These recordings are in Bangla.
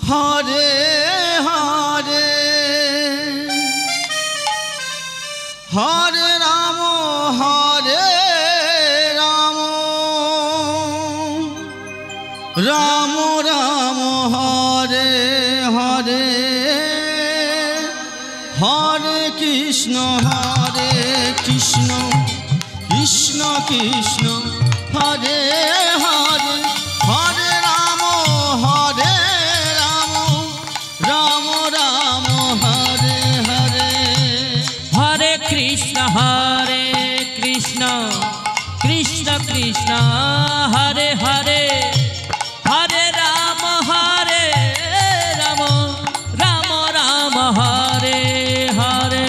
हरे हरे हरे राम राम राम हरे हरे हरे कृष्ण कृष्ण कृष्ण हरे हरे हरे राम राम राम हरे हरे हरे कृष्ण कृष्ण कृष्ण हरे हरे हरे राम राम राम हरे हरे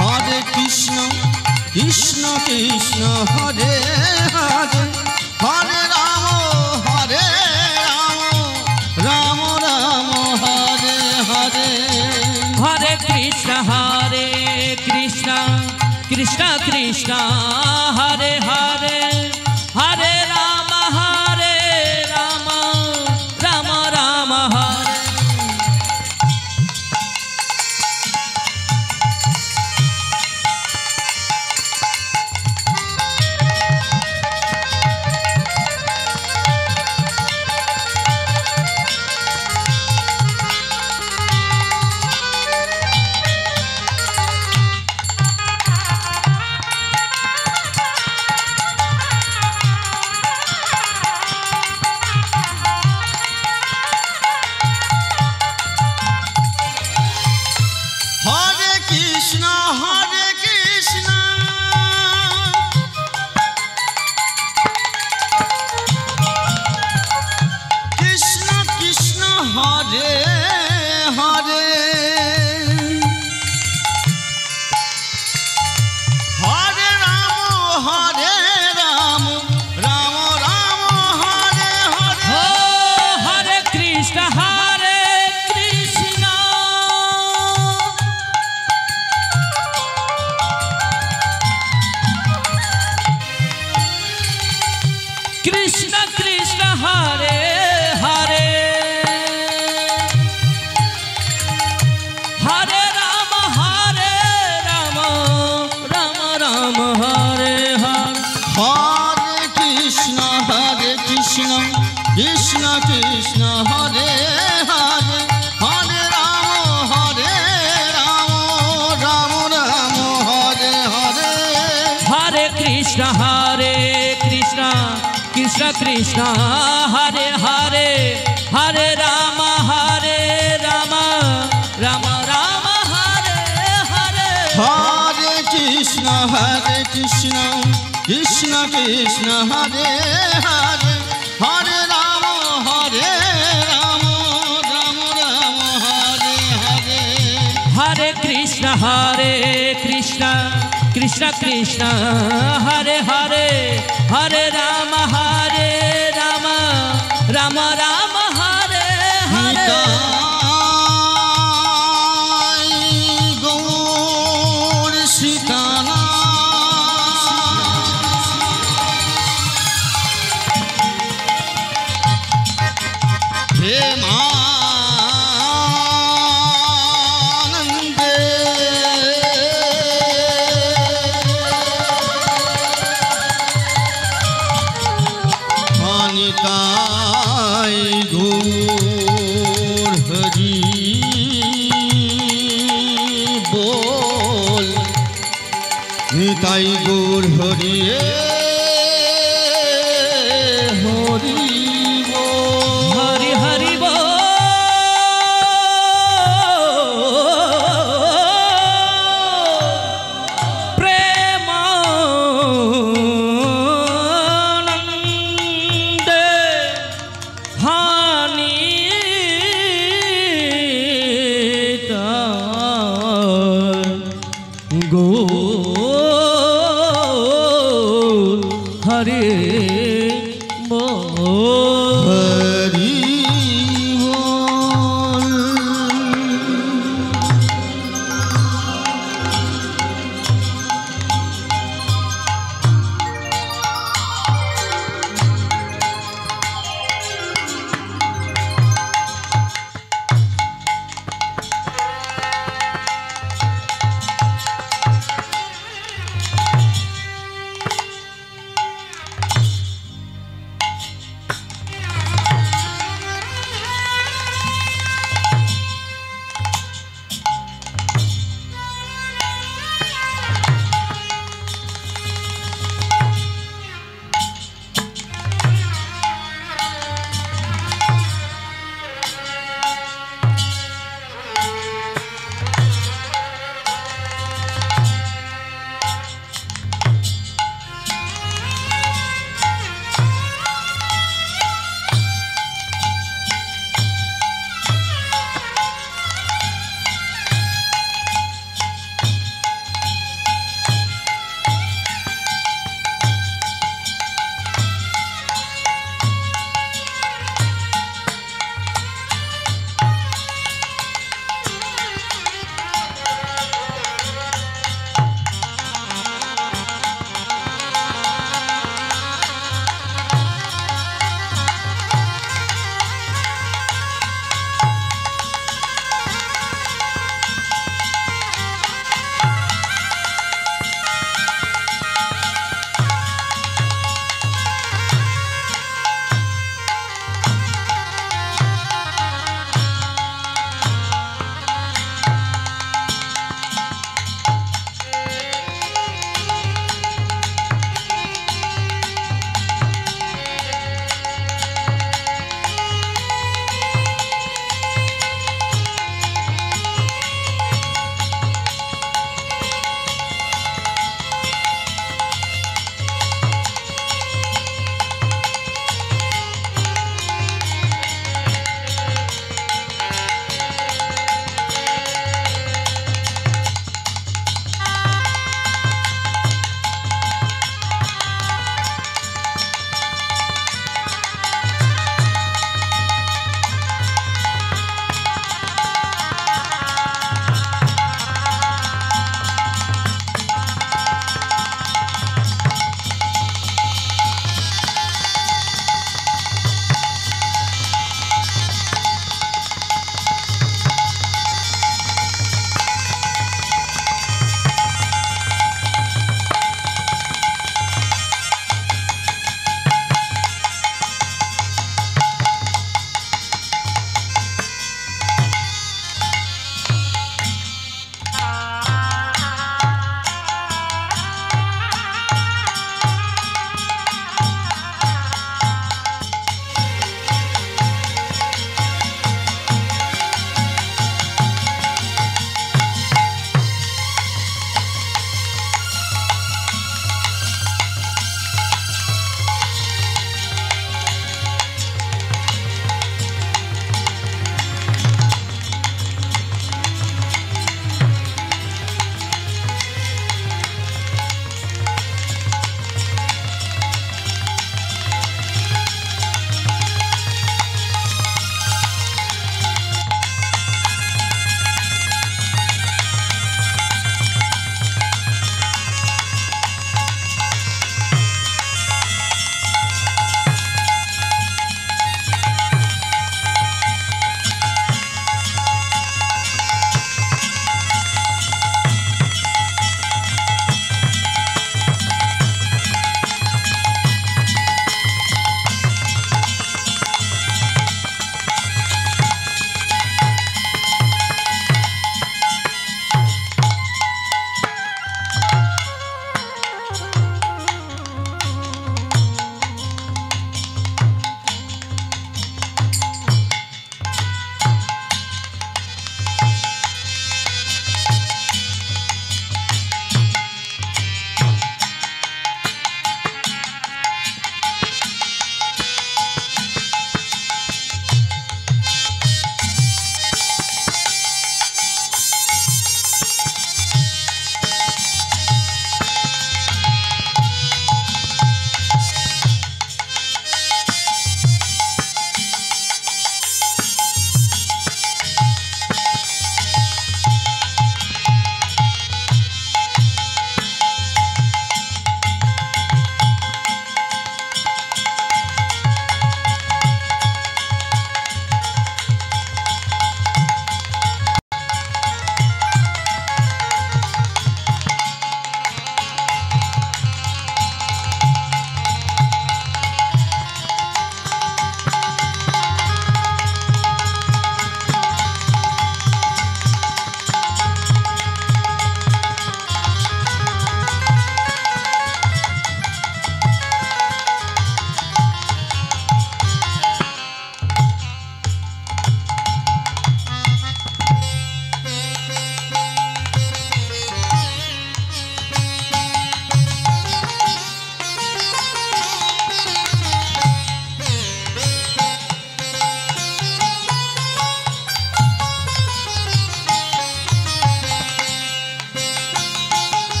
हरे कृष्ण कृष्ण कृष्ण हरे हरे हरे राम राम राम हरे हरे हरे कृष्ण कृष्ण कृष्ण हरे हरे हरे राम राम राम हरे कृष्ण कृष्ण हरे हरे हरे राम राम राम हरे हरे हरे कृष्ण कृष्ण कृष्ण हरे हरे हरे राम राम राम हरे हरे हरे कृष्ण कृष्ण कृष्ण हरे हरे हरे राम राम राम हरे हरे हरे कृष्ण कृष्ण कृष्ण हरे हरे हरे राम राम राम हरे हरे गौर सीताना हे निताई गौर हरि बोल निताई गौर हरि हरि बोल हरि हरि बोल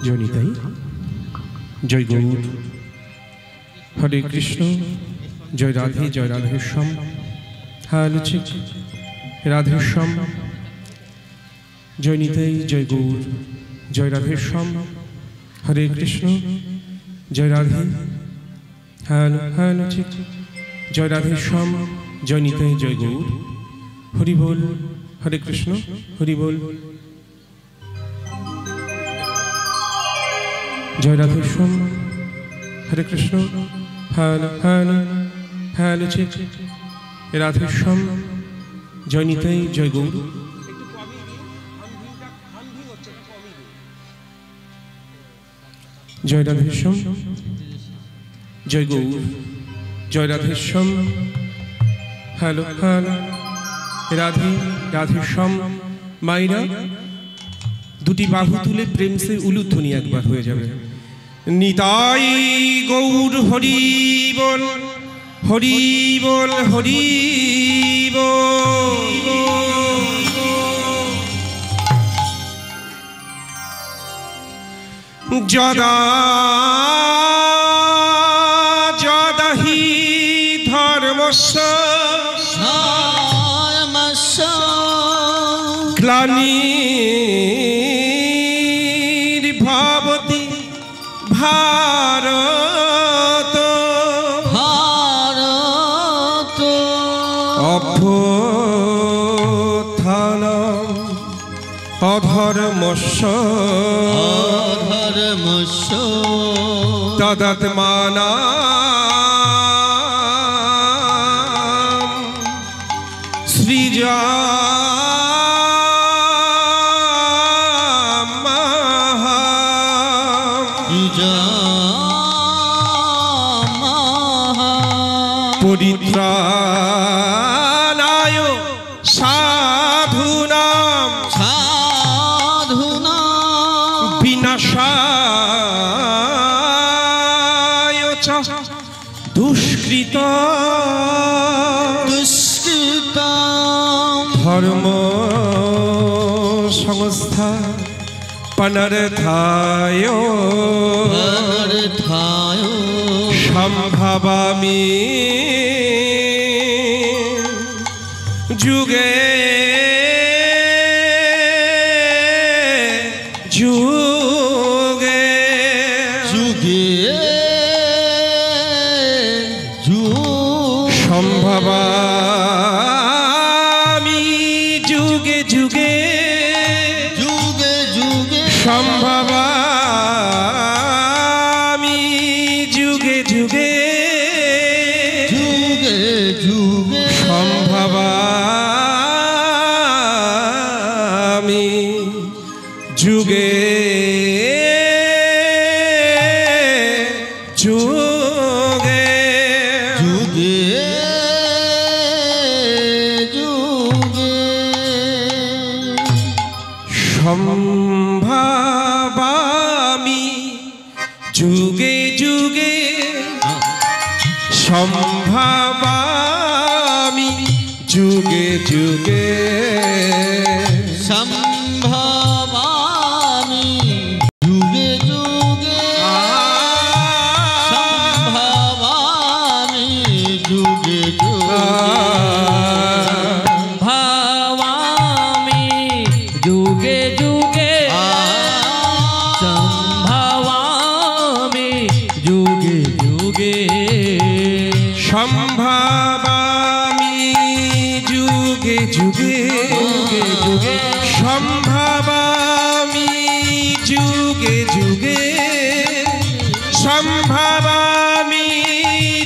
জয় নিতাই, জয় গৌর। হরে কৃষ্ণ, জয় রাধে, জয় রাধেশ্যাম। হ্যাঁ লুচিক, রাধেশ্যাম, জয় নিতাই, জয় গৌর, জয় রাধেশ্যাম। হরে কৃষ্ণ, জয় রাধে, হ্যাঁ হ্যাঁ লুচিক, জয় রাধেশ্যাম, জয় নিতাই, জয় গৌর। হরি বল, হরে কৃষ্ণ, হরি বল। জয় রাধেশ্যাম, হরে কৃষ্ণ, হ্যাঁ হ্যাঁ হ্যাঁ লুচিক, রাধেশ্যাম, জয় নিতাই, জয় গৌর। জয় রাধেশ্যাম, জয় গৌর, জয় রাধেশ্যাম। Hello hello, Radhe Radheshyam. মাইরা দুটি বাহু তুলে প্রেম সে উলুধ্বনি একবার হয়ে যাবে। নিতাই গৌর হরি বল, হরি বল, হরি বল। যদা যদা হি ধর্মস্য গ্লানির্ভবতি ভারত অভ্যুত্থানম অধর্মস্য তদাত্মানাম পরিত্রাণায় সাধুনাম বিনাশায় চ দুষ্কৃত ধর্ম সংস্থা পনর্থায় সম্ভবামি যুগে যুগে সম্ভবামি যুগে যুগে সম্ভবামি যুগে যুগে সম্ভবামি যুগে যুগে সম্ভবামি যুগে যুগে সম্ভবামি যুগে যুগে সম্ভবামি যুগে যুগে সম্ভবামি যুগে যুগে ভবামি যুগে যুগে সম্ভবামি যুগে যুগে সম্ভবামি যুগে যুগে যুগে সম্ভবামি যুগে যুগে সম্ভবামি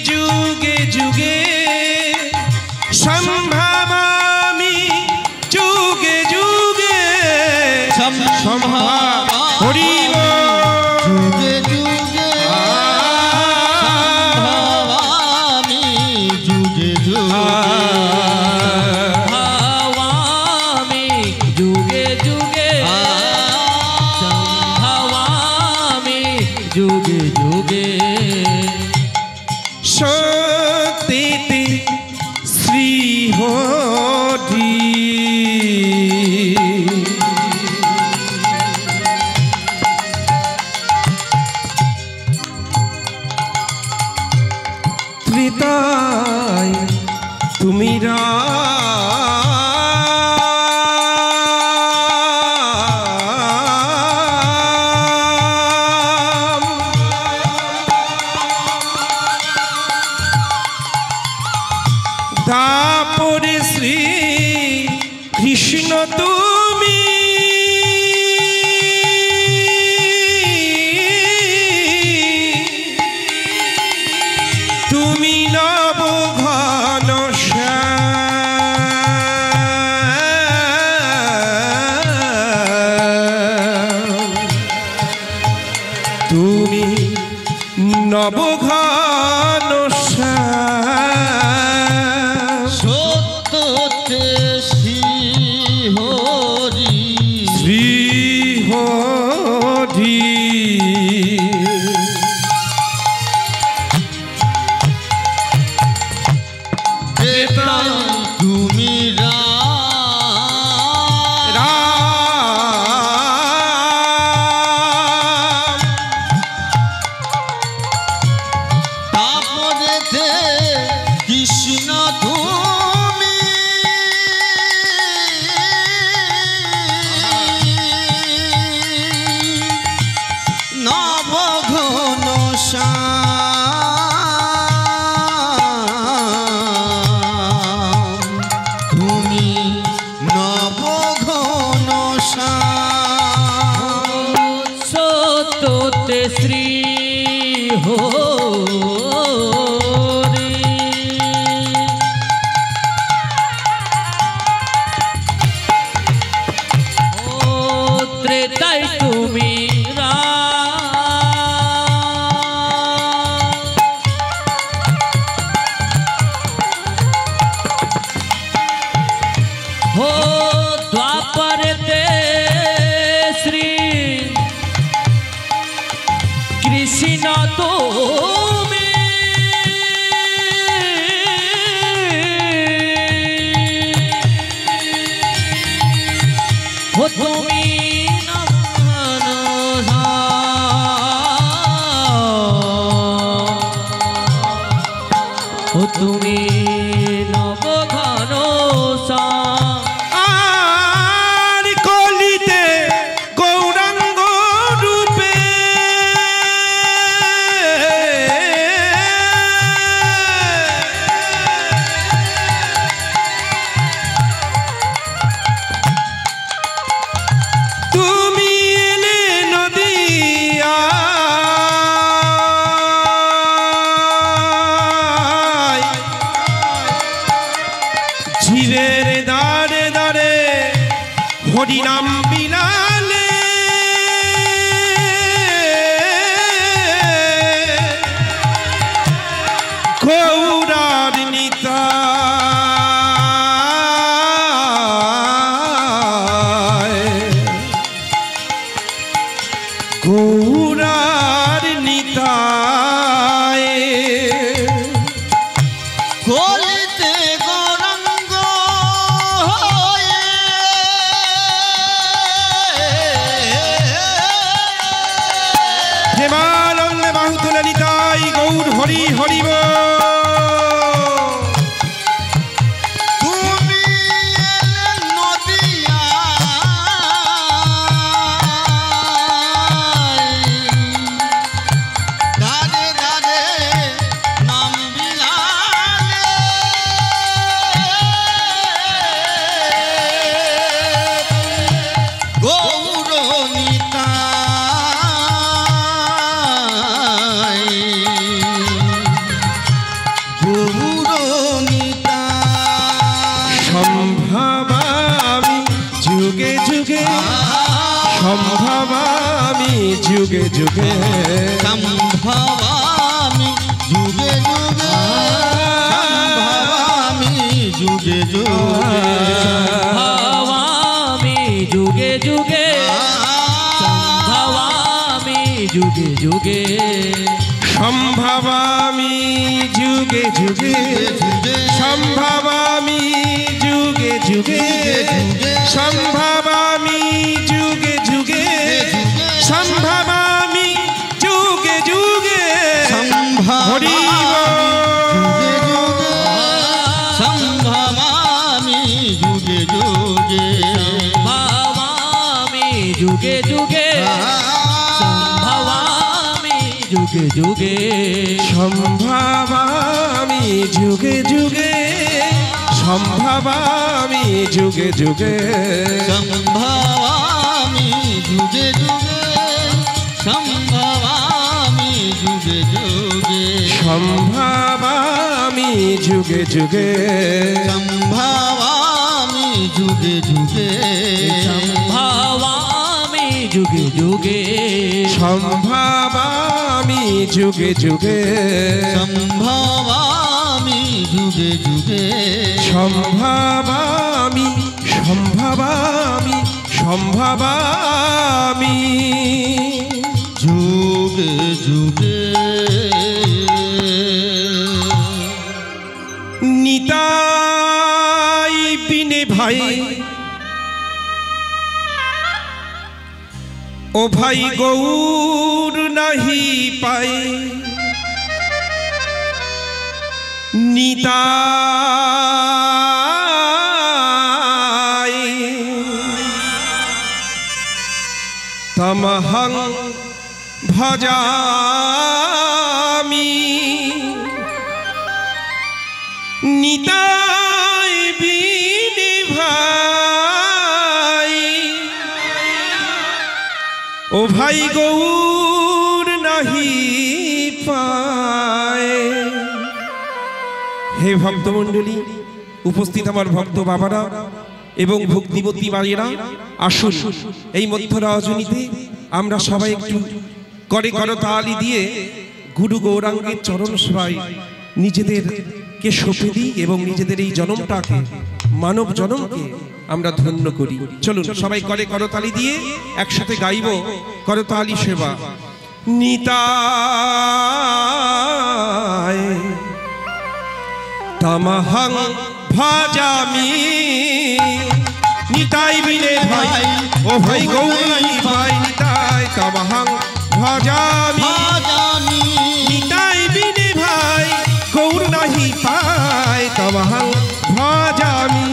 যুগে যুগে সম্ভবামি যুগে যুগে সম্ভবা হরি যুগে যুগে সম্ভবামি যুগে ভবামি যুগে যুগে সম্ভবামি যুগে যুগে শক্তিতে শ্রী হরি নিতাই তুমি তারপরে শ্রী কৃষ্ণ তুমি তুমি নব ঘন তুমি নব ঘন সত্যতে শ্রী হরি শ্রী হরি বেতাই তুমি তারপরেতে কৃষ্ণ তুমি নবঘন শ্যাম তুমি নবঘন শ্যাম সত্যতে শ্রী হরি ও ত্রেতাই তুমি हो द्वापरते श्री कृष्ण तुम्हें हो तुम्हें हो तुम्हें नवघन আর কলিতে গৌরাঙ্গ রূপে তুমি এলে নদিয়া ঝিলের দাঁড়ে দাঁড়ে হরিনাম বিলালে গৌরার নিতাই গৌরার নিতাই কলিতে গৌরাঙ্গ হয়ে প্রেমানন্দে বাহু তুলে নিতাই গৌর হরি হরিব তুমি এলে নদিয়ায় দাঁড়ে দাঁড়ে নাম বিলালে গৌর নিতাই গৌর নিতাই সম্ভবামি যুগে যুগে সম্ভবামি যুগে যুগে সম্ভবামি যুগে যুগে সম্ভবামি যুগে যুগে भवामि जुगे जुगे भवामि जुगे जुगे সম্ভবামি যুগে যুগে সম্ভবামি যুগে যুগে সম্ভবামি যুগে যুগে সম্ভবামি যুগে যুগে হরি বল। যুগে সম্ভাবামি যুগে যুগে সম্ভাবামি যুগে যুগে সম্ভবামি যুগে যুগে সম্ভবামি যুগে যুগে সম্ভাবামি যুগে যুগে সম্ভবামি যুগে যুগে সম্ভাবামি যুগে যুগে সম্ভাবামি যুগে যুগে সম্ভবামি যুগে যুগে সম্ভাবামি সম্ভাবামি সম্ভাবামি যুগে যুগে নিতাই বিনে ভাই ও ভাই গৌর নাহি পাই নিতাই তমহং ভজামি নিতাই বিনে ভাই ও ভাই গৌর নাহি পায়। হে ভক্তমণ্ডলী, উপস্থিত আমার ভক্ত বাবারা এবং ভক্তিবতী মায়েরা, আসুন এই মধ্য রজনীতে আমরা সবাই একটু করে করতালি দিয়ে গুরু গৌরাঙ্গের চরণ সেবায় নিজেদেরকে সঁপে দিই এবং নিজেদের এই জনমটাকে, মানব জনমকে আমরা ধন্য করি। চলুন সবাই করে করতালি দিয়ে একসাথে গাইব করতালি সেবা। নিতাই তমহং ভজামি নিতাই বিনে ভাই ও ভাই গৌর নাহি পাই নিতাই তমহং ভজামি নিতাই বিনে ভাই গৌর নাহি পাই তমহং ভজামি।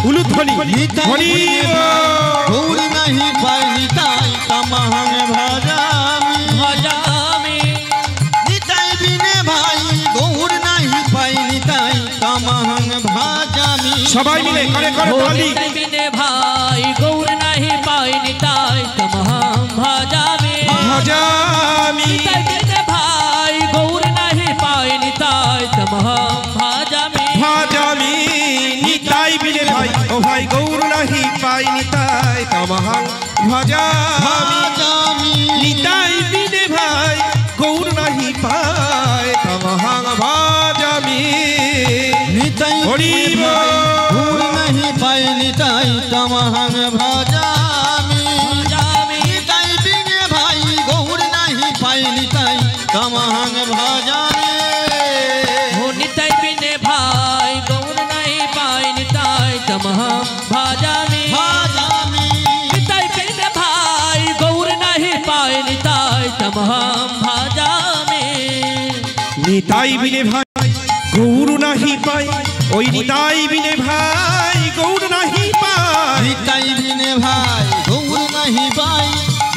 উলুধ্বনি হরি গৌর নাহি পাই নিতাই তমহং ভজামি ভজামি নিতাই বিনে ভাই গৌর নাহি পাই নিতাই তমহং ভজামি। সবাই মিলে করে করতালি। নিতাই বিনে ভাই গৌর নাহি পাই নিতাই তমহং ভজামি ভজামি নিতাই বিনে ভাই গৌর নাহি পাই নিতাই তমহং ভজামি ভজামি নিতাই বিনে ভাই ও ভাই গৌর নাহি পাই নিতাই তমহং ভজামি নিতাই বিনে ভাই গৌর নাহি পাই তমহং ভজামি। নিতাই হরি গৌর নাহি পাই নিতাই তমহং ভজামি ভজামি নিতাই বিনে ভাই গৌর নাহি পাই নিতাই তমহং ভজামি। ও নিতাই বিনে ভাই গৌর নাহি পাই নিতাই তমহং ভজামি ভজামি নিতাই বিনে ভাই গৌর নাহি পাই নিতাই তমহং ভজামি। নিতাই বিনে ভাই গৌর নাহি পাই ওই নিতাই বিনে ভাই গৌর নাহি পাই নিতাই বিনে ভাই গৌর নাহি পাই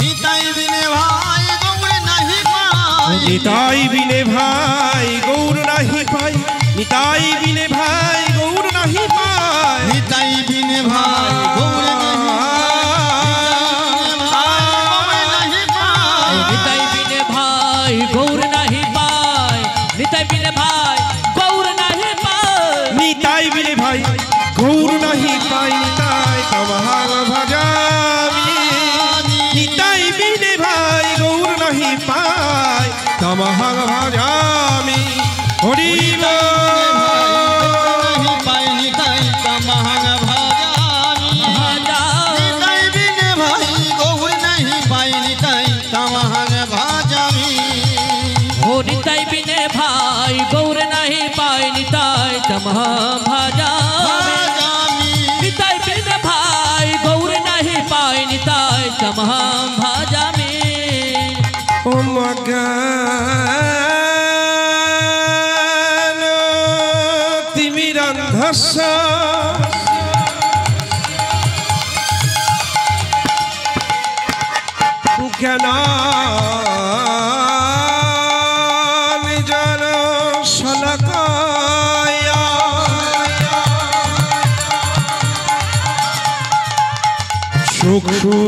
নিতাই বিনে ভাই গৌর নাহি পাই নিতাই বিনে ভাই গৌর নাহি পাই নিতাই বিনে ভাই গৌর নাহি পাই নিতাই বিনে ভাই গৌর নাহি পাই নিতাই বিনে ভাই গৌর নাহি পাই নিতাই বিনে ভাই গৌর নাহি পাই নিতাই বিনে ভাই গৌর নাহি পাই নিতাই তমহং ভজামি নিতাই বিনে ভাই গৌর নাহি পাই তমহং ভজামি। হরি নাহি পাই নিতাই তমহং ভজামি নিতাই বিনে ভাই গৌর নাহি পাই নিতাই তমহং ভজামি। ও নিতাই বিনে ভাই গৌর নাহি পাই নিতাই তমহং ভজামি নিতাই বিনে ভাই গৌর নাহি পাই নিতাই তমহং ভজামি। ও মগান তিমিরান্ধস্য জ্ঞান সুরমিলিতং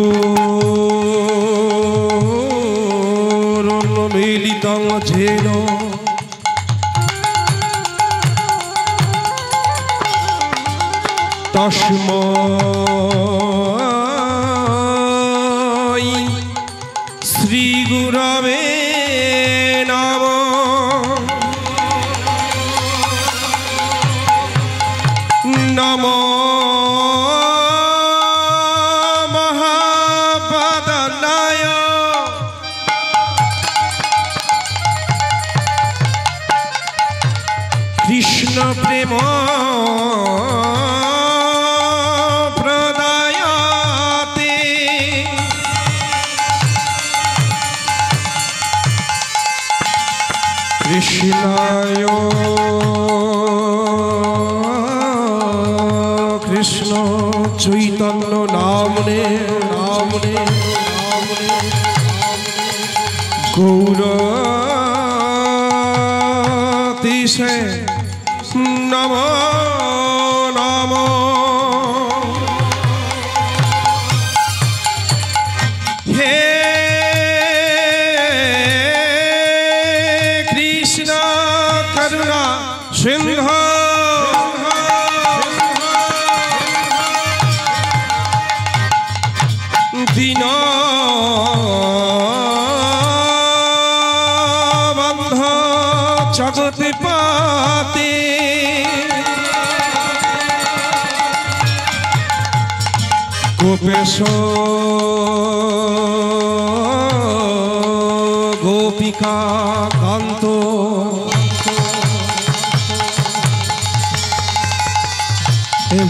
ঝেন তস্मै শ্রী গুরবে নমঃ। নমো মহাপদনায় কৃষ্ণ প্রেম প্রদায়তে কৃষ্ণায় কৃষ্ণ চৈতন্য নামনে নামনে গৌরতিশে নম নম। হে কৃষ্ণ করুণা সিংহ দীন বন্ধ জগতে পাতে গোপেশ গোপিকা কান্ত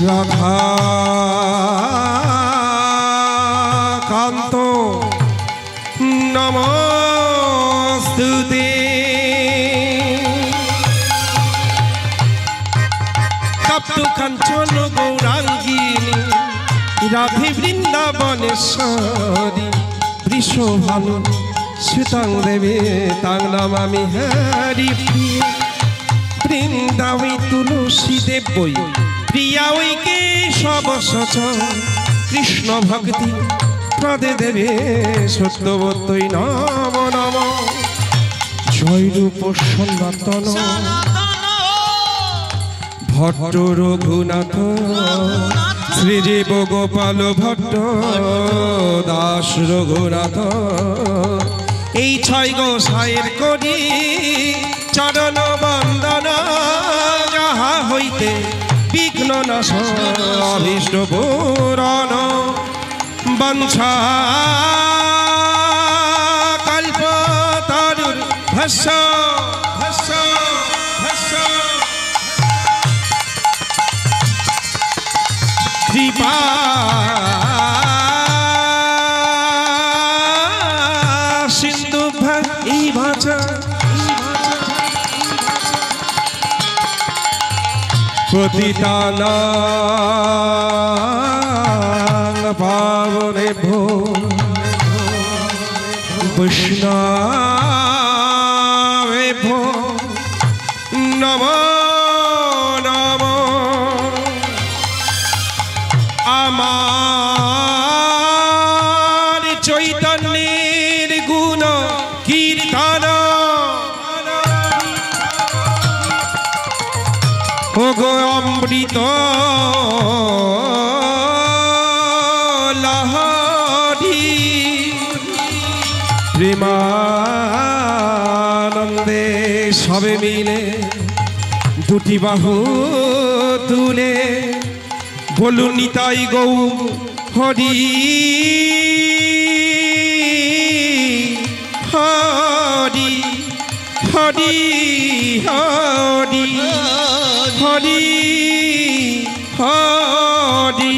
রাধা কান্ত নমস্তুতে। তপ্ত কাঞ্চন গৌরাঙ্গিনী রাধে বৃন্দাবনেশ্বরী বৃষভানু সুতং দেবে তাং নমামি হরি প্রিয়। বৃন্দাবী তুলসী দেবই প্রিয়া ওই কেশব সচর কৃষ্ণ ভক্তি প্রদে দেবে সত্যবতই নম নম। জয় রূপ সনাতন ভট্ট রঘুনাথ শ্রীজীব গোপাল ভট্ট দাস রঘুনাথ। এই ছয় গোসাইয়ের করি চরণ বন্দন যাহা হইতে বিঘ্ন নাশ অভীষ্ট পূরণ। বঞ্ছা কল্প তরুর ভস্য ভস্য ভস্য কৃপা সিন্ধু এই ভাষা পতিতানাং পাবনেভ্যো বৈষ্ণবেভ্যো নমো নমো। আমার চৈতন্যের গুণ কীর্তন ওগো অমৃত লহরী প্রেমানন্দে সবে মিলে দুটি বাহু তুলে বলুন নিতাই গৌ হরি হরি হরি হরি হরি হরি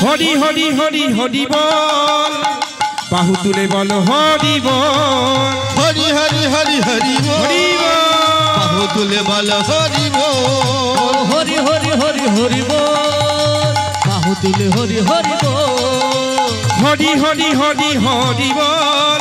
হরি হরি হরি হরি বল বাহু তুলে বল হরি বল হরি হরি হরি হরি হরি বল বাহু তুলে বল হরি বল হরি হরি হরি হরি বল বাহু তুলে হরি হরি বল হরি হরি হরি হরি বল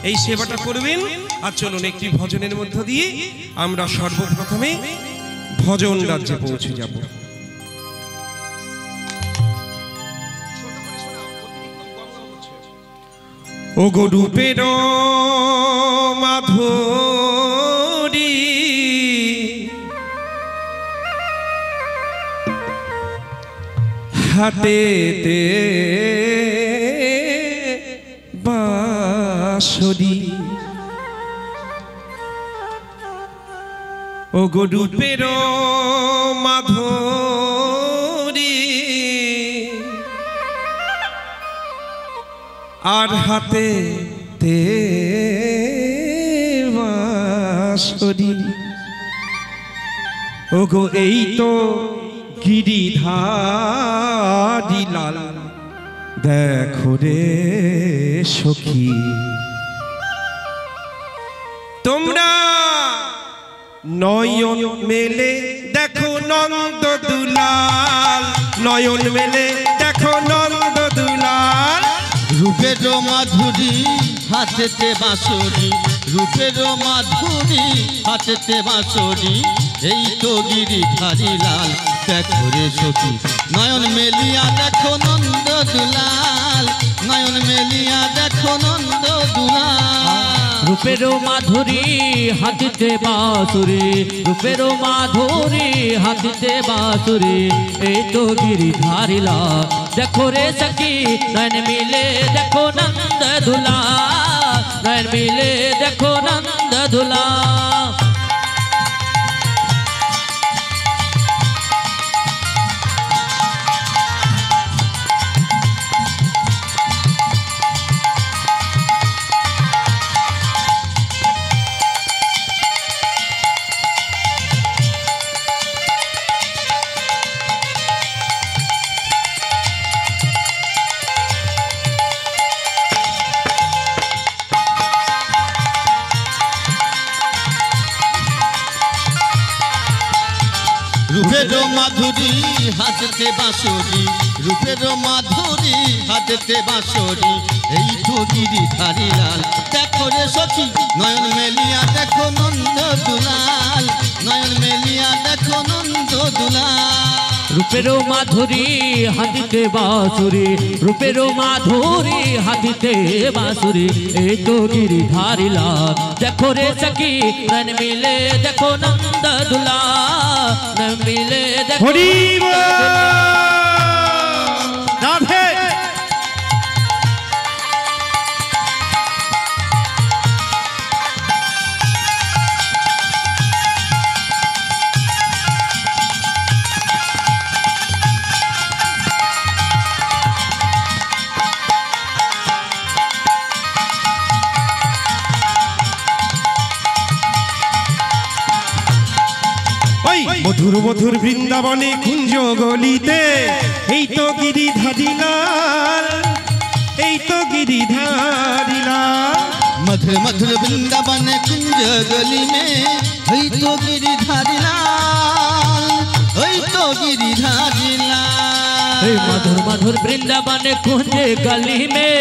এই সেবাটা করবেন। আর চলুন একটি ভজনের মধ্য দিয়ে আমরা সর্বপ্রথমে ভজন রাজ্যে পৌঁছে যাব। ও গো রূপের মাধুরী হাতেতে বাঁশরি, ও গো রূপের মাধুরী আর হাতে তে বাঁশরি, ও গো এই তো গিরিধারী লাল দেখো রে সখী, তোমরা নয়ন মেলে দেখো নন্দ দুলাল, নয়ন মেলে দেখো নন্দ দুলাল। রূপের মাধুরী হাতেতে বাঁশরি, রূপের মাধুরী হাতেতে বাঁশরি, এই তো গিরিধারী লাল দেখো রে সখী, নয়ন মেলিয়া দেখো নন্দ দুলাল, নয়ন মেলিয়া দেখো নন্দ দুলাল। রূপের মাধুরী হাতিতে বাঁশুরি, রূপের মাধুরী হাতিতে বাঁশুরি, এই তো গিরিধারী লাল দেখো রে সখী, নয়ন মিলে দেখো নন্দ দুলাল, নয়ন মিলে দেখো নন্দ দুলাল। রূপের মাধুরী হাতেতে বাঁশরি, রূপের মাধুরী হাতেতে বাঁশরি, এই তো গিরিধারী লাল দেখো রে সখী, নয়ন মেলিয়া দেখো নন্দ দুলাল, নয়ন মেলিয়া দেখো নন্দ দুলাল। রূপের মাধুরী হাতিতে বাঁশুরি, রূপের মাধুরী হাতিতে বাঁশুরি, এই তো গিরিধারী লাল দেখো রে সখী, নয়ন মিলে দেখো নন্দ দুলাল, নয়ন মিলে দেখো রাধে। মধুর মধুর বৃন্দাবনে কুঞ্জ গলিতে, এই তো গিরিধারী লাল, এই তো গিরিধারী লাল। मधुर मधुर वृंदावन कुंज गली में हई तो गिरिधारी लाल, हई तो गिरिधारी लाल। मधुर मधुर वृंदावन कुंज गली में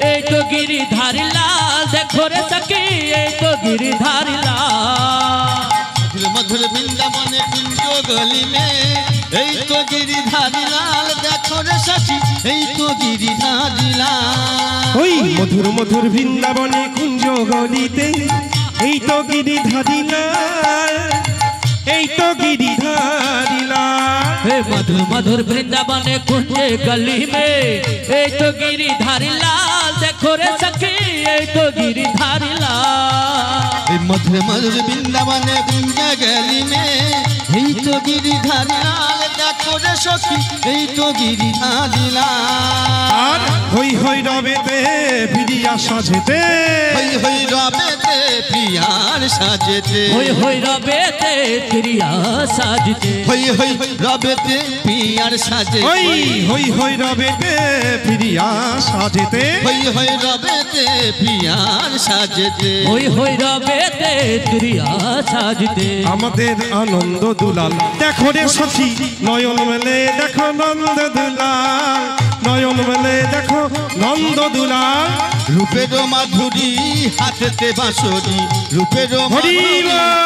एक तो गिरिधारी लाल देखो रे सखी, एक तो गिरिधारी लाल। मधुर मधुर वृंदावन कुंज गली में এই তো গিরিধারী লাল দেখো রে সখী, এই তো গিরিধারী লাল। ওই মধুর মধুর বৃন্দাবনে কুঞ্জ গলিতে, এই তো গিরিধারী লাল, এই তো গিরিধারী লাল। मधुर मधुर वृंदावन कुंज गली में एक तो गिरिधारी लाल देखो रे सखी, एक तो गिरिधारी लाल। मधुर मधुर वृंदावन कुंज गली में এই তো গিরিধারী লাল দেখো রে সখী, এই তো গিরিধারী লাল। আর হই হই রবেতে ফিরিয়া সাজেতে, হই হই রবেতে প্রিয়ার সাজেতে, হই হই রবেতে প্রিয়া সাজতে, হই হই রবেতে প্রিয়ার সাজে, ওই হই হই রবেতে ফিরিয়া সাজেতে, হই হই রবেতে প্রিয়ার সাজেতে, হই হই রবেতে প্রিয়া সাজতে। আমাদের আনন্দ দুলাল দেখো রে সখী, নয়ন মেলে দেখো নন্দ দুলাল, নয়ন মেলে দেখো নন্দ দুলাল। রূপের মাধুরী হাতেতে বাঁশরি, রূপের মাধুরী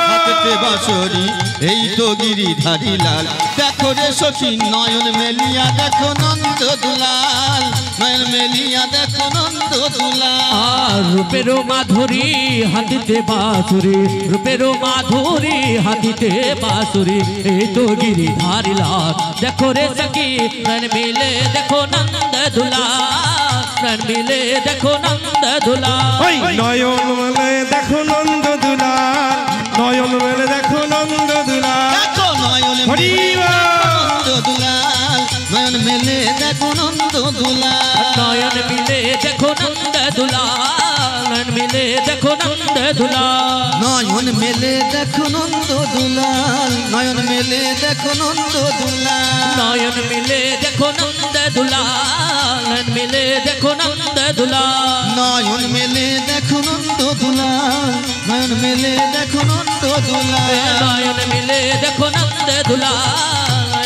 হাতেতে বাঁশরি, এই তো গিরিধারী লাল। দেখো রে সখী নয়ন মেলিয়া দেখো নন্দ দুলাল, নয়ন মেলিয়া দেখো নন্দ দুলাল। রূপের মাধুরী হাতিতে বাঁশুরি, রূপের মাধুরী হাতিতে বাঁশুরি, এই তো গিরিধারী লাল। দেখো রে সখী নয়ন মিলে দেখো নন্দ দুলাল, নয়ন মিলে দেখো নন্দ দুলাল। নয়ন মেলে দেখো নন্দ দুলাল, নয়ন মেলে দেখো নন্দ দুলাল। দেখো নয়ন মেলিয়া নন্দ দুলাল, নয়ন মেলে দেখো নন্দ দুলাল। নয়ন মিলে দেখো নন্দ দুলাল, নয়ন মিলে দেখো নন্দ দুলাল। নয়ন মেলে দেখো নন্দ দুলাল, নয়ন মেলে দেখো নন্দ দুলাল। নয়ন মিলে দেখো নন্দ দুলাল, নয়ন মিলে দেখো নন্দ দুলাল। নয়ন মেলে দেখো নন্দ দুলাল, নয়ন মেলে দেখো নন্দ দুলাল। নয়ন মিলে দেখো নন্দ দুলাল,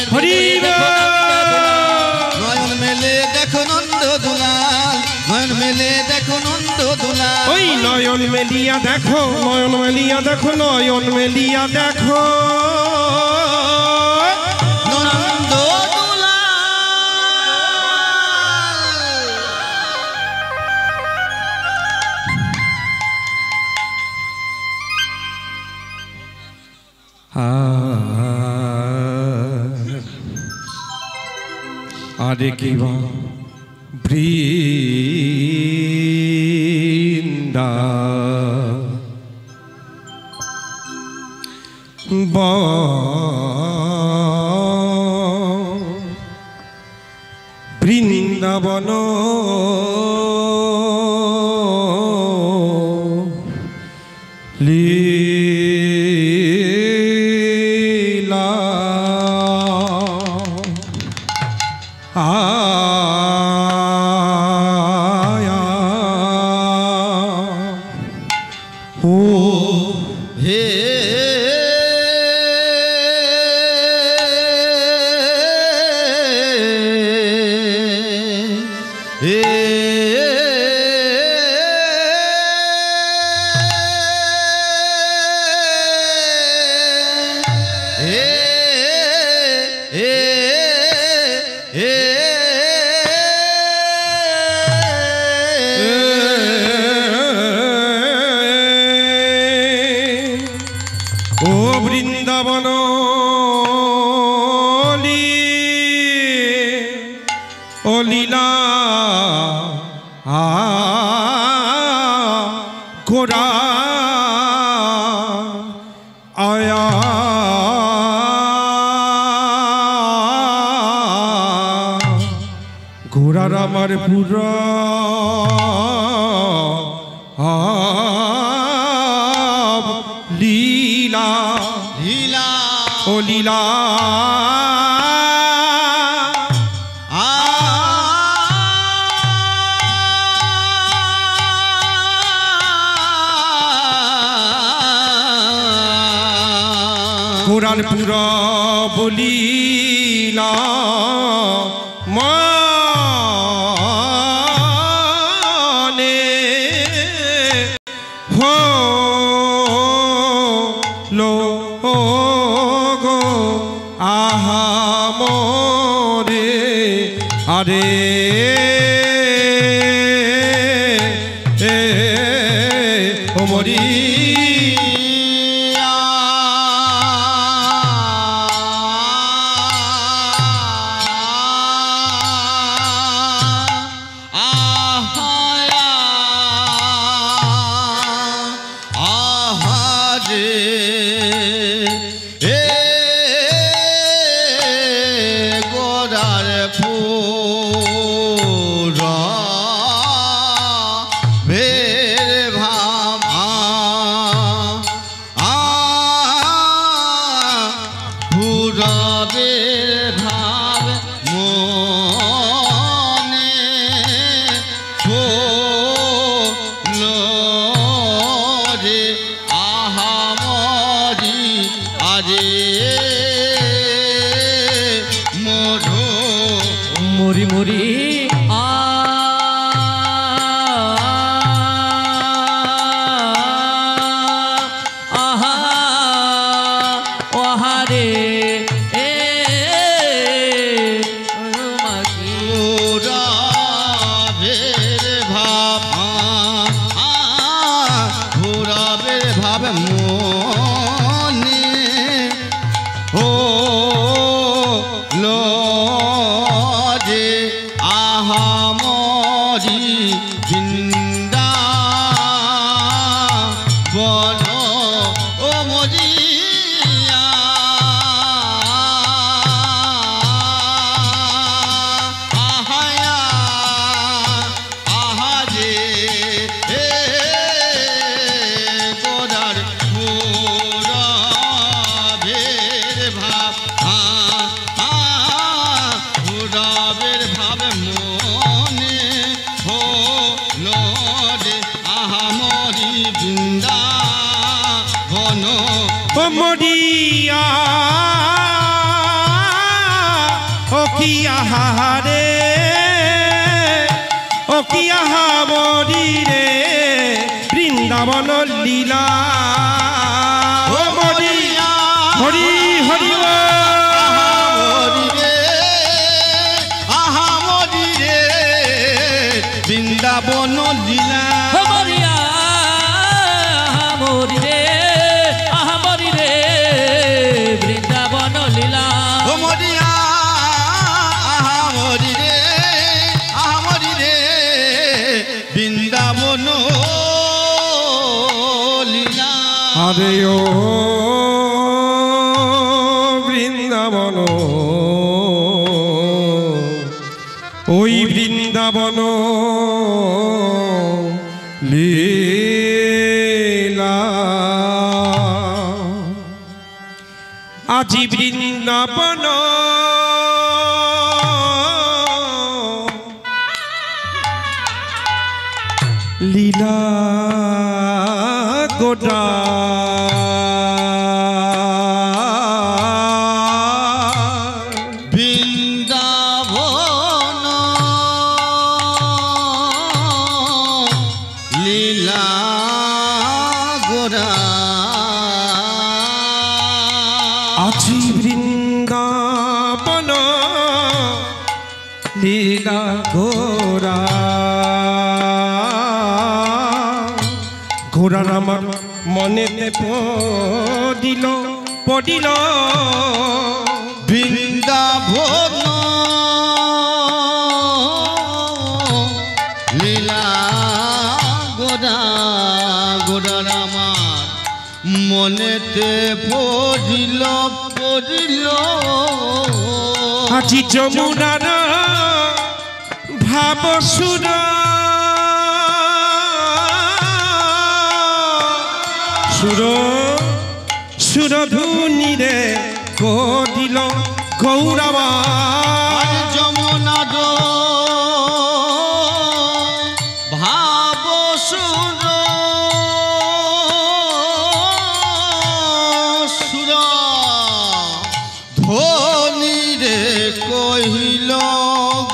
নয়ন মেলে দেখো নন্দ দুলাল, নয়ন মেলে দেখো নন্দ দুলাল। ওই নয়ন মেলিয়া দেখো, নয়ন মেলিয়া দেখো, নয়ন মেলিয়া দেখো নন্দ দুলাল। আরে কি বা বৃন্দা বৃন্দাবন লীলা আয়া ও হে ও বৃন্দাবন ও লীলা গোরা আয়া গোরার আমার পুরা লীলা লীলা ও লীলা গোরার পুরা বলিলা মানে হো লো গো আহা মোরে আরে ও মরি মরি মরি যে আহামরি বৃন্দাবন ও মরিয়া আহায়া আহা যে গোরার মুরবের ভাব মুরবের ভাব মনে হলো রে আহামরি বৃন্দাবন ও মরিয়া ও কি আহারে ও কি আহা মরি রে বৃন্দাবন লীলা ও মরিয়া হরি হরি আহামরি রে আহামরি রে বৃন্দাবন লীলা মরিয়া মরি রে আহামরি রে বৃন্দাবন লীলা ও মরিয়া আহামরি রে আহামরি রে বৃন্দাবন লীলা আরে ও বৃন্দাবন ওই বৃন্দাবন লীলা আজি বৃন্দাবন লীলা গোটা বৃন্দাবন লীলা গোরা আজি বৃন্দাবন লীলা গোরা ঘোড়ার আমার মনেতে পড়িল পড়িল বৃন্দাবন লীলা গোরা গোরার আমার মনেতে পড়িল পড়িল আজি যমুনার ভাব সুর সুর সুরধুনি রে করিল গৌরবা যমুনার ভাব সুর সুর ধ্বনি রে কহিল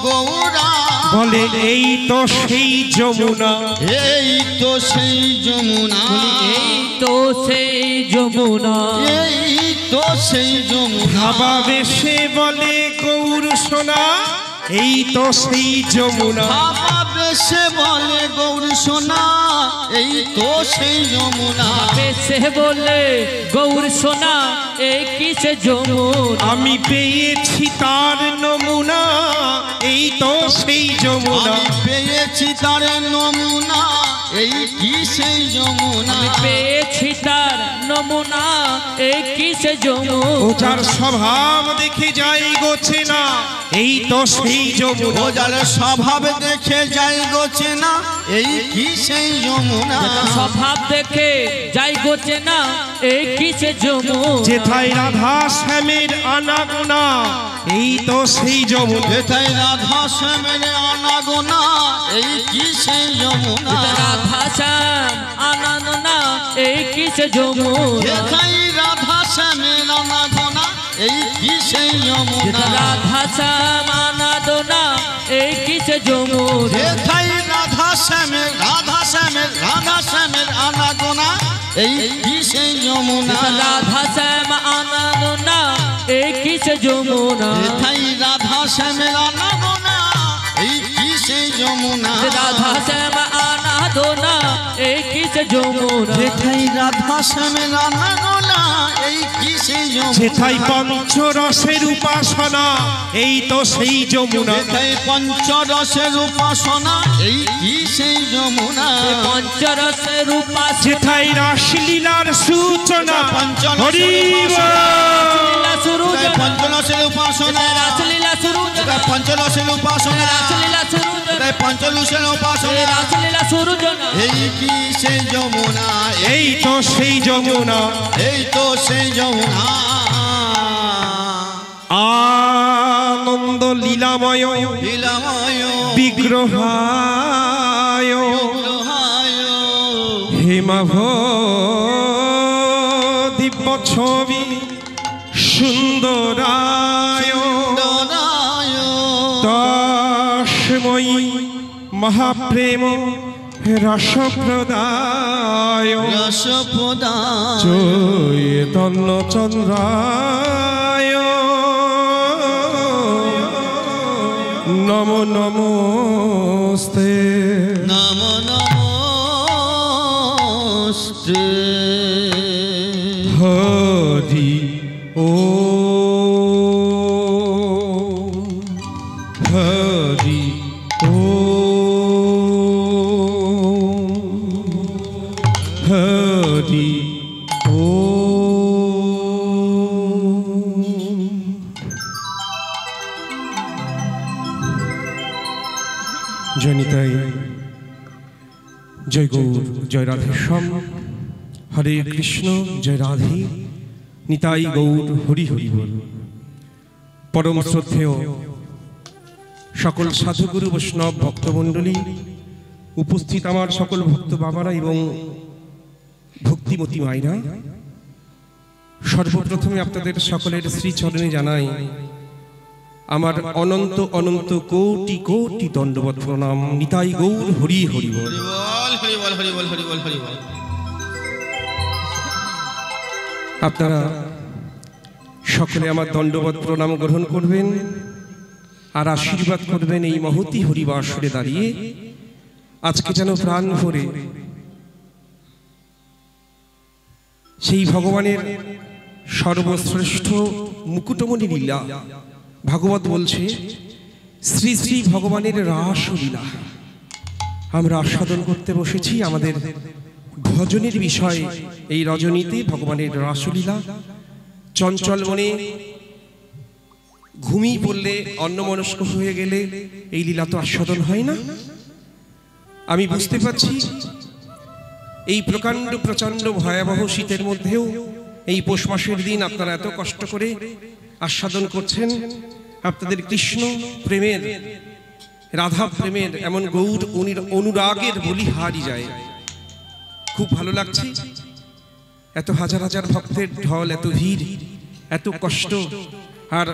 গৌরা বলে এই তো সেই যমুনা এই তো সেই যমুনা এই তো সেই যমুনা এই তো সেই যমুনা ভাবা বেশে বলে গৌর সোনা এই তো সেই যমুনা বাবা বেশে বলে গৌর সোনা এই তো সেই যমুনা বেশে বলে গৌর সোনা এই কিসে যমুনা আমি পেয়েছি তার নমুনা এই তো সেই যমুনা আমি পেয়েছি তার নমুনা এই কি সেই যমুনা আমি পেয়েছি তার নমুনা এই কিসে ও যমুনা যার স্বভাব দেখে যাই গোছে না এই তো সেই যমুনা ও যার স্বভাব দেখে যাই গোছে না এই কি সেই যমুনা স্বভাব দেখে যাই গোছে না এই কিসে যমুনা যেথায় রাধা শ্যামের আনাগোনা এই তো সেই যমুনা যেথায় রাধা শ্যামের আনাগোনা এই কি সেই যমুনা রাধা শ্যাম আনন্দ না এই কিসে যমুনা যেথায় রাধা শ্যামের আনাগোনা এই কি সেই যমুনা রাধা শ্যাম আনন্দ না এই কিসে যমুনা যেথায় রাধা শ্যামের আনাগোনা এই কি সেই যমুনা রাধা শ্যাম আনন্দ না এই কিসে যমুনা যেথায় রাধা শ্যামের আনাগোনা এই কি সেই যমুনা রাধা শ্যাম আনন্দ না এই কিসে সে যমুনা যেথায় রাধা শ্যামে রাধা গোলা এই কি সেই যমুনা যেথায় পঞ্চরসের উপাসনা এই তো সেই যমুনা যেথায় পঞ্চরসের উপাসনা এই কি সেই যমুনা পঞ্চরসের উপাসনা যেথায় রাসলীলার সূচনা হরি পঞ্চরসের উপাসনা রাসলীলা শুরু পঞ্চরসের উপাসনা রাসলীলা শুরু পঞ্চরসের উপাসনা রাসলীলা শুরু এই কি সেই যমুনা এই তো সেই যমুনা এই তো সেই যমুনা আনন্দ লীলাময় লীলাময় বিগ্রহায় বিগ্রহায় হেমাভ দিব্য ছবি সুন্দরায় সুন্দরায় তস্মৈ মহাপ্রেম রসপ্রদায় রসপ্রদায় চৈতন্য চন্দ্রায় নমো নমস্তে নম নমস্তে হরি ও হরি ও হরি ও জয় নিতাই জয় গৌর জয় রাধেশ্যাম হরে কৃষ্ণ জয় রাধে নিতাই গৌর হরি হরি বল। পরম শ্রদ্ধেয় সকল সাধুগুরু বৈষ্ণব ভক্তমণ্ডলী, উপস্থিত আমার সকল ভক্ত বাবারা এবং ভক্তিমতী মায়েরা, সর্বপ্রথমে আপনাদের সকলের শ্রীচরণে জানাই আমার অনন্ত অনন্ত কোটি কোটি দণ্ডবৎ প্রণাম। নিতাই গৌর হরি হরি বল। হরি বল হরি বল হরি বল হরি বল। আপনারা সকলে আমার দণ্ডবৎ প্রণাম গ্রহণ করবেন আর আশীর্বাদ করবেন এই মহতি হরিবাসরে দাঁড়িয়ে। আজকে যেন প্রাণ ভরে সেই ভগবানের সর্বশ্রেষ্ঠ মুকুটমণি লীলা, ভাগবত বলছে শ্রী শ্রী ভগবানের রাসলীলা আমরা আস্বাদন করতে বসেছি। আমাদের ভজনের বিষয় এই রজনীতে ভগবানের রাসলীলা। চঞ্চল মনে ঘুমিয়ে পড়লে, অন্যমনস্ক হয়ে গেলে এই লীলা তো আস্বাদন হয় না। আমি বুঝতে পারছি এই প্রকাণ্ড প্রচণ্ড ভয়াবহ শীতের মধ্যেও এই পৌষ মাসের দিন আপনারা এত কষ্ট করে আস্বাদন করছেন আপনাদের কৃষ্ণ প্রেমের, রাধা প্রেমের এমন গৌর অনুরাগের বলিহারি যায়। খুব ভালো লাগছে। এত হাজার হাজার ভক্তের ঢল, এত ভিড়, এত কষ্ট। আর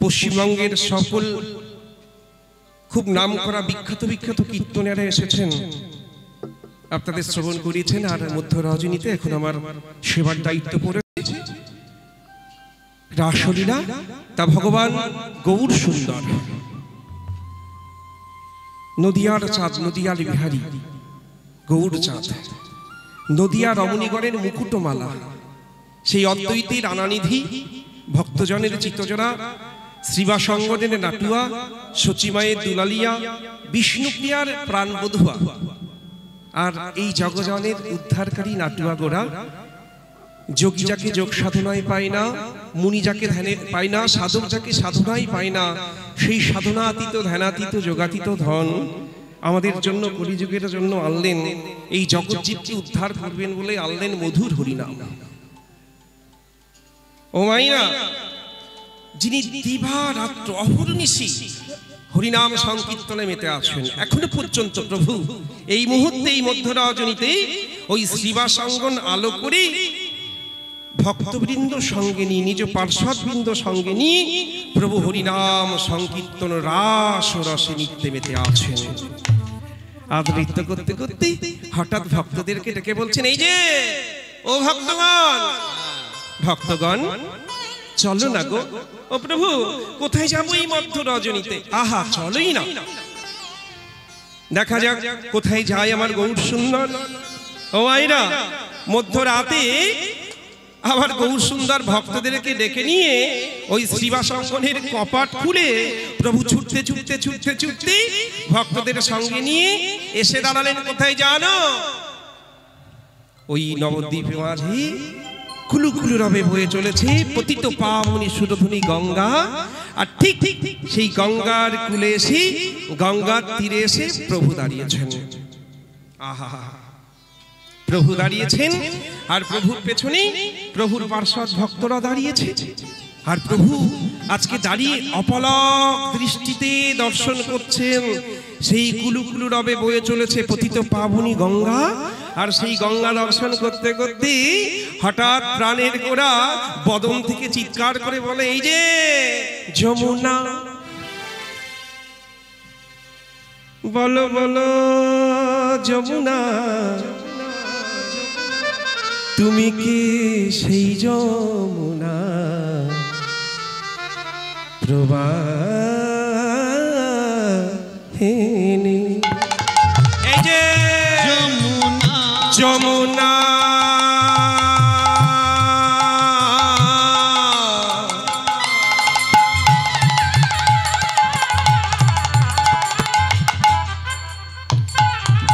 পশ্চিমবঙ্গের সকল খুব নামকরা বিখ্যাত বিখ্যাত কীর্তনেরা এসেছেন, আপনাদের শ্রবণ করিয়েছেন। আর মধ্য রজনীতে এখন আমার সেবার দায়িত্ব পড়েছে রাসলীলা। তা ভগবান গৌর সুন্দর, নদিয়ার চাঁদ, নদিয়ার বিহারী গৌর চাঁদ, নদিয়া রমণীগণের মুকুটমালা, সেই অদ্বৈতের আনানিধি, ভক্তজনের চিত্তজোড়া, শ্রীবাসঙ্গনের নাটুয়া, সচিমায়ের দুলালিয়া, বিষ্ণুপ্রিয়ার প্রাণবধুয়া, আর এই জগজনের উদ্ধারকারী নাটুয়া গোড়া। যোগী যাকে যোগ সাধনায় পায় না, মুনি যাকে ধ্যানে পায় না, সাধক যাকে সাধনায় পায় না, সেই সাধনাতীত ধ্যানাতীত যোগাতীত ধন আমাদের জন্য কলিযুগের জন্য আনলেন। এই জগৎজীবকে উদ্ধার করবেন বলে আনলেন মধুর হরিনাম। ও মাইনা, যিনি দিবারাত্র অহর্নিশি হরিনাম সংকীর্তনে মেতে আছেন এখনো পর্যন্ত, প্রভু এই মুহূর্তে এই মধ্য রজনীতে ওই শ্রীবাসাঙ্গন আলো করে ভক্তবৃন্দ সঙ্গে নিয়ে, নিজ পার্শ্বদবৃন্দ সঙ্গে নিয়ে প্রভু হরিনাম সংকীর্তন রাস রসে নিত্যে মেতে আছেন। আর নৃত্য করতে করতে হঠাৎ ভক্তদেরকে ডেকে বলছেন, এই যে ও ভক্তগণ, ভক্তগণ চলো না গো। ও প্রভু, কোথায় যাবো এই মধ্য রজনীতে? আহা, চলোই না। দেখা যাক কোথায় যায় আমার গৌর সুন্দর। ও আইরা, মধ্যরাতে আবার গৌর সুন্দর ভক্তদেরকে ডেকে নিয়ে ওই শ্রীবাসঙ্গনের কপাট খুলে প্রভু ছুটতে ছুটতে ছুটতে ছুটতে ভক্তদের সঙ্গে নিয়ে এসে দাঁড়ালেন কোথায় জানো? ওই নবদ্বীপের মাঝে কুলু কুলু রবে বয়ে চলেছে পতিত পাবনী সুরধুনী গঙ্গা। আর ঠিক ঠিক সেই গঙ্গার কূলে এসে, গঙ্গার তীরে এসে প্রভু দাঁড়িয়েছেন। আহা, প্রভু দাঁড়িয়েছেন আর প্রভুর পেছনে প্রভুর পার্শ্বদ ভক্তরা দাঁড়িয়েছে। আর প্রভু আজকে দাঁড়িয়ে অপলক দৃষ্টিতে দর্শন করছেন সেই কুলু কুলু রবে বয়ে চলেছে পতিত পাবনী গঙ্গা। আর সেই গঙ্গা দর্শন করতে করতে হঠাৎ প্রাণের গোড়া বদন থেকে চিৎকার করে বলে, এই যে যমুনা, বলো বলো যমুনা, তুমি কি সেই যমুনা প্রবাহিনী? এই যে যমুনা যমুনা,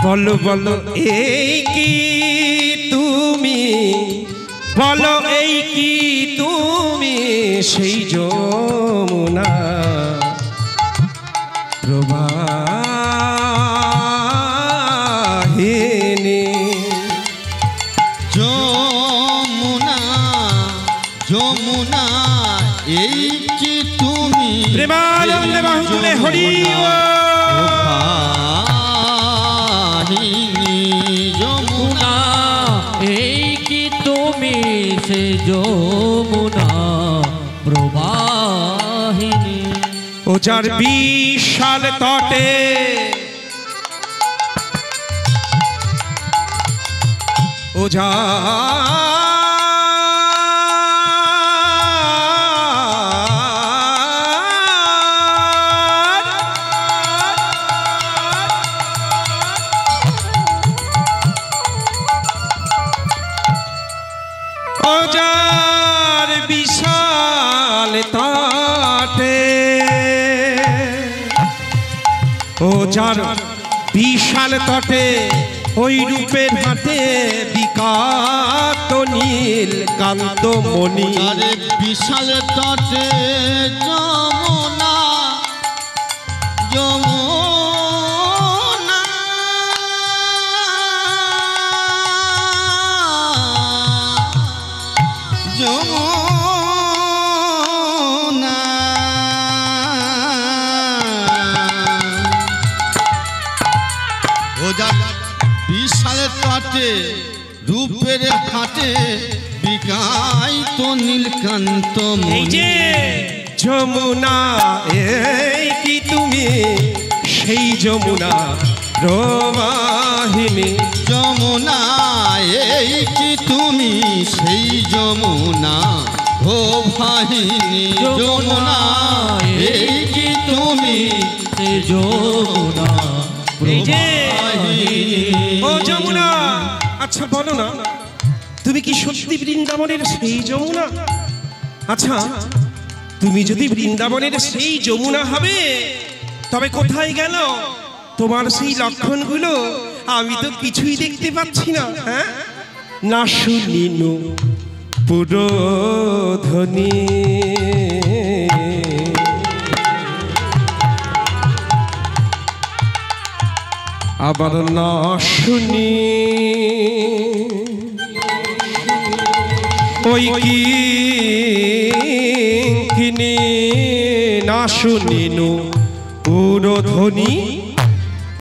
বলো বলো এই কি তুমি, বলো এই কি তুমি সেই যমুনা প্রবাহিনী? যমুনা যমুনা এই কি তুমি, প্রেমানন্দে বাহু তুলে হরি যমুনা এই কি তুমি সে যমুনা প্রবাহিনী। ও যার বিশাল তটে ও যা বিশাল তটে, ও যার বিশাল তটে ওই রূপের হাতে বিকাত নীল কান্ত মণি। আরে বিশাল তটে যমুনা যমুনা, যমুনা ও যা বিশাল তটে রূপের হাটে বিকাইত নীলকান্ত এই যে যমুনা এই কি তুমি সেই যমুনা প্রবাহিনী? যমুনা এই কি তুমি সেই যমুনা ও ভাহিনী? যমুনা এই কি তুমি সে যমুনা এই যে প্রবাহিনী। ও যমুনা, আচ্ছা বলো না, তুমি কি সত্যি বৃন্দাবনের সেই যমুনা? আচ্ছা তুমি যদি বৃন্দাবনের সেই যমুনা হবে তবে কোথায় গেল তোমার সেই লক্ষণগুলো? আমি তো কিছুই দেখতে পাচ্ছি না। হ্যাঁ, না শুনিনু পুরোধ্বনি, আবার না শুনি ওই কিনি, না শুনিনু পুরোধ্বনি।